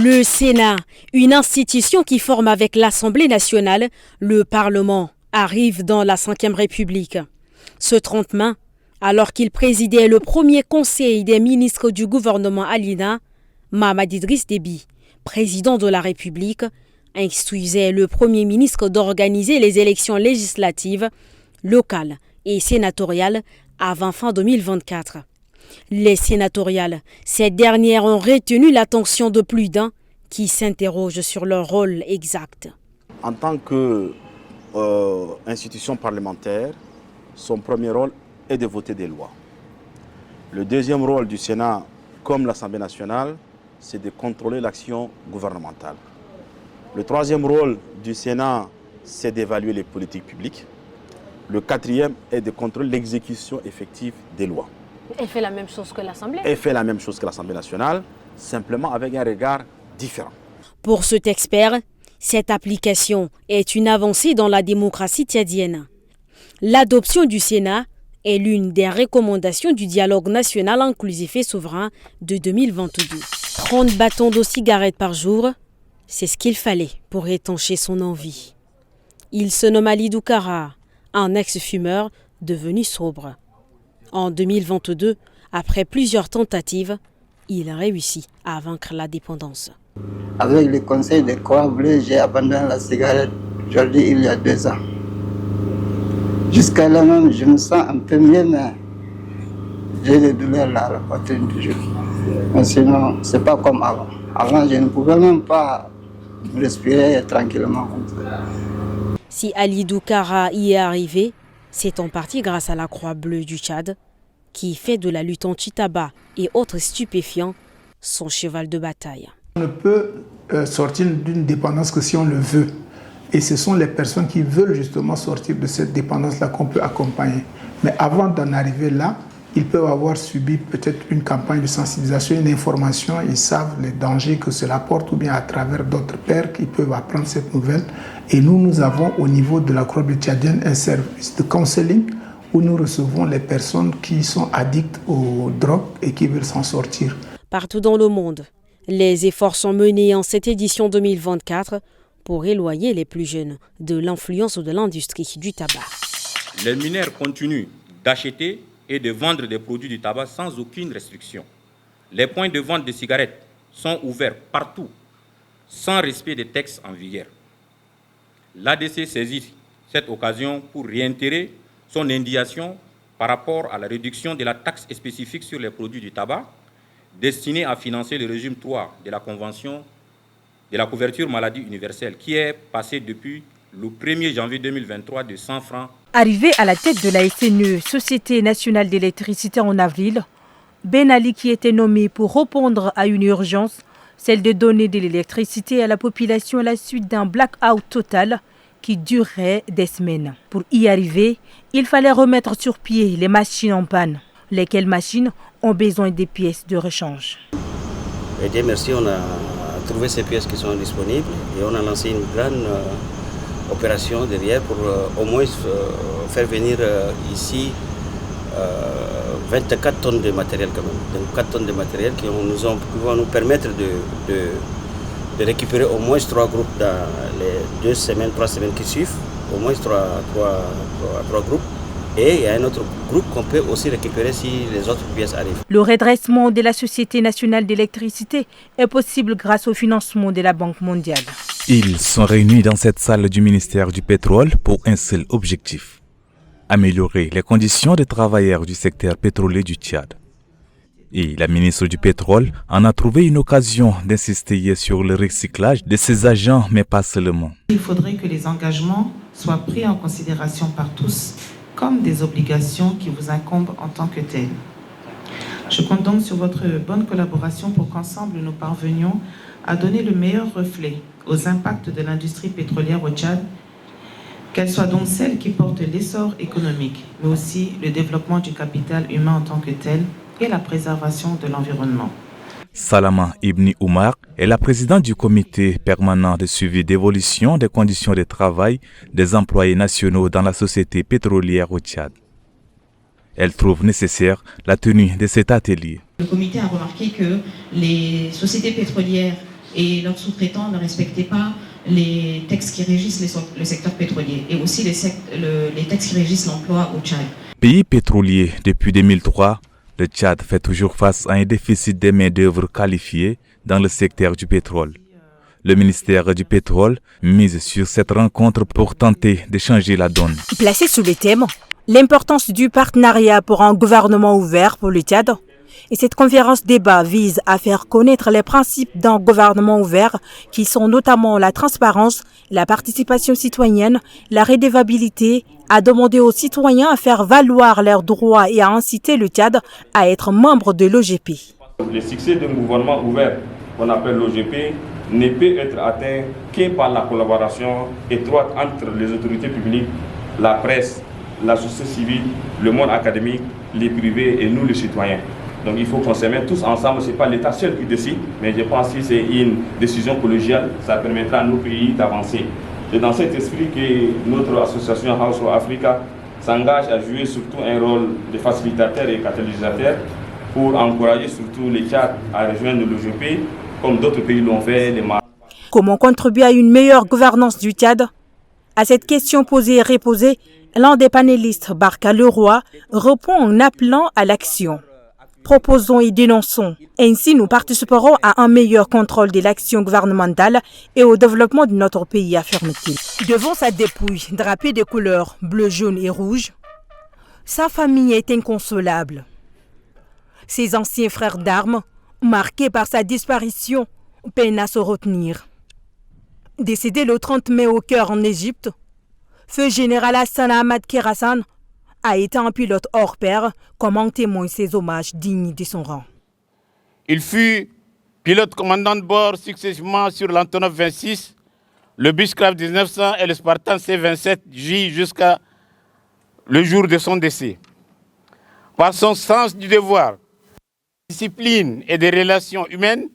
Le Sénat, une institution qui forme avec l'Assemblée nationale, le Parlement, arrive dans la Ve République. Ce 30 mai, alors qu'il présidait le premier conseil des ministres du gouvernement Alina, Mahamat Idriss Déby, président de la République, instruisait le Premier ministre d'organiser les élections législatives, locales et sénatoriales avant fin 2024. Les sénatoriales, ces dernières ont retenu l'attention de plus d'un qui s'interroge sur leur rôle exact. En tant qu'institution parlementaire, son premier rôle est de voter des lois. Le deuxième rôle du Sénat, comme l'Assemblée nationale, c'est de contrôler l'action gouvernementale. Le troisième rôle du Sénat, c'est d'évaluer les politiques publiques. Le quatrième est de contrôler l'exécution effective des lois. Elle fait la même chose que l'Assemblée. Elle fait la même chose que l'Assemblée nationale, simplement avec un regard différent. Pour cet expert, cette application est une avancée dans la démocratie tchadienne. L'adoption du Sénat est l'une des recommandations du dialogue national inclusif et souverain de 2022. 30 bâtons de cigarettes par jour, c'est ce qu'il fallait pour étancher son envie. Il se nomme Ali Doukara, un ex-fumeur devenu sobre. En 2022, après plusieurs tentatives, il réussit à vaincre la dépendance. Avec le conseil de Croix Bleue, j'ai abandonné la cigarette aujourd'hui il y a 2 ans. Jusqu'à là même, je me sens un peu mieux, mais j'ai des douleurs là, la poitrine toujours. Mais sinon, c'est pas comme avant. Avant, je ne pouvais même pas respirer tranquillement comme ça. Si Ali Doukara y est arrivé, c'est en partie grâce à la Croix-Bleue du Tchad, qui fait de la lutte anti-tabac et autres stupéfiants son cheval de bataille. On ne peut sortir d'une dépendance que si on le veut. Et ce sont les personnes qui veulent justement sortir de cette dépendance-là qu'on peut accompagner. Mais avant d'en arriver là, ils peuvent avoir subi peut-être une campagne de sensibilisation, une information, ils savent les dangers que cela porte, ou bien à travers d'autres pairs qui peuvent apprendre cette nouvelle. Et nous avons au niveau de la Croix-Bleue tchadienne un service de counseling où nous recevons les personnes qui sont addictes aux drogues et qui veulent s'en sortir. Partout dans le monde, les efforts sont menés en cette édition 2024 pour éloigner les plus jeunes de l'influence de l'industrie du tabac. Les mineurs continuent d'acheter et de vendre des produits du tabac sans aucune restriction. Les points de vente de cigarettes sont ouverts partout, sans respect des textes en vigueur. L'ADC saisit cette occasion pour réitérer son indignation par rapport à la réduction de la taxe spécifique sur les produits du tabac, destinée à financer le régime 3 de la Convention de la couverture maladie universelle, qui est passé depuis le 1er janvier 2023 de 100 francs. Arrivé à la tête de la SNE, Société nationale d'électricité en avril, Ben Ali, qui était nommé pour répondre à une urgence, celle de donner de l'électricité à la population à la suite d'un blackout total qui durerait des semaines. Pour y arriver, il fallait remettre sur pied les machines en panne. Lesquelles machines ont besoin des pièces de rechange. Et Dieu merci, on a trouvé ces pièces qui sont disponibles et on a lancé une grande opération derrière pour au moins faire venir ici 24 tonnes de matériel quand même. Donc 4 tonnes de matériel qui vont nous permettre de récupérer au moins 3 groupes dans les 2 semaines, 3 semaines qui suivent. Au moins 3 groupes. Et il y a un autre groupe qu'on peut aussi récupérer si les autres pièces arrivent. Le redressement de la Société nationale d'électricité est possible grâce au financement de la Banque mondiale. Ils sont réunis dans cette salle du ministère du pétrole pour un seul objectif: améliorer les conditions des travailleurs du secteur pétrolier du Tchad. Et la ministre du pétrole en a trouvé une occasion d'insister sur le recyclage de ses agents, mais pas seulement. Il faudrait que les engagements soient pris en considération par tous comme des obligations qui vous incombent en tant que telles. Je compte donc sur votre bonne collaboration pour qu'ensemble nous parvenions à donner le meilleur reflet aux impacts de l'industrie pétrolière au Tchad, qu'elle soit donc celle qui porte l'essor économique, mais aussi le développement du capital humain en tant que tel et la préservation de l'environnement. Salama Ibni Oumar est la présidente du comité permanent de suivi d'évolution des conditions de travail des employés nationaux dans la société pétrolière au Tchad. Elle trouve nécessaire la tenue de cet atelier. Le comité a remarqué que les sociétés pétrolières et leurs sous-traitants ne respectaient pas les textes qui régissent le secteur pétrolier et aussi les textes qui régissent l'emploi au Tchad. Pays pétrolier depuis 2003, le Tchad fait toujours face à un déficit de main-d'œuvre qualifiée dans le secteur du pétrole. Le ministère du pétrole mise sur cette rencontre pour tenter de changer la donne. Placé sous le thème « L'importance du partenariat pour un gouvernement ouvert pour le Tchad », et cette conférence débat vise à faire connaître les principes d'un gouvernement ouvert qui sont notamment la transparence, la participation citoyenne, la redevabilité, à demander aux citoyens à faire valoir leurs droits et à inciter le Tchad à être membre de l'OGP. Le succès d'un gouvernement ouvert, qu'on appelle l'OGP, ne peut être atteint que par la collaboration étroite entre les autorités publiques, la presse, la société civile, le monde académique, les privés et nous les citoyens. Donc il faut qu'on se mette tous ensemble, ce n'est pas l'État seul qui décide, mais je pense que c'est une décision collégiale, ça permettra à nos pays d'avancer. C'est dans cet esprit que notre association House of Africa s'engage à jouer surtout un rôle de facilitateur et catalysateur pour encourager surtout les Tchad à rejoindre l'OGP, comme d'autres pays l'ont fait, les Mali. Comment contribuer à une meilleure gouvernance du Tchad? À cette question posée et reposée, l'un des panélistes, Barka Leroy, répond en appelant à l'action. Proposons et dénonçons. Ainsi, nous participerons à un meilleur contrôle de l'action gouvernementale et au développement de notre pays, affirme-t-il. Devant sa dépouille, drapée de couleurs bleu, jaune et rouge, sa famille est inconsolable. Ses anciens frères d'armes, marqués par sa disparition, peinent à se retenir. Décédé le 30 mai au Caire en Égypte, feu général Hassan Ahmad Kherasan a été un pilote hors pair, comme en témoignent ses hommages dignes de son rang. Il fut pilote commandant de bord successivement sur l'Antonov 26, le Beechcraft 1900 et le Spartan C-27J jusqu'à le jour de son décès. Par son sens du devoir, discipline et des relations humaines,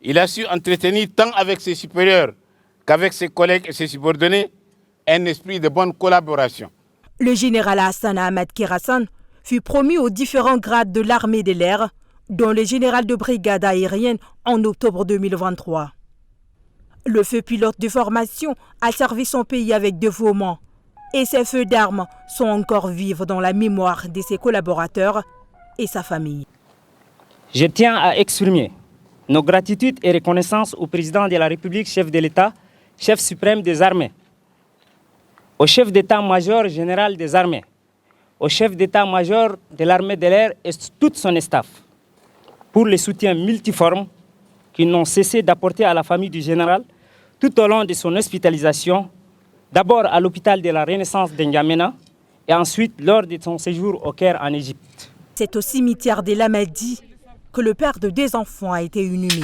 il a su entretenir tant avec ses supérieurs qu'avec ses collègues et ses subordonnés un esprit de bonne collaboration. Le général Hassan Ahmad Kherasan fut promu aux différents grades de l'armée de l'air, dont le général de brigade aérienne en octobre 2023. Le feu pilote de formation a servi son pays avec dévouement et ses feux d'armes sont encore vifs dans la mémoire de ses collaborateurs et sa famille. Je tiens à exprimer nos gratitudes et reconnaissance au président de la République, chef de l'État, chef suprême des armées, au chef d'état-major général des armées, au chef d'état-major de l'armée de l'air et tout son staff, pour le soutien multiforme qu'ils n'ont cessé d'apporter à la famille du général tout au long de son hospitalisation, d'abord à l'hôpital de la Renaissance de N'Djamena et ensuite lors de son séjour au Caire en Égypte. C'est au cimetière des Lamadi que le père de 2 enfants a été inhumé.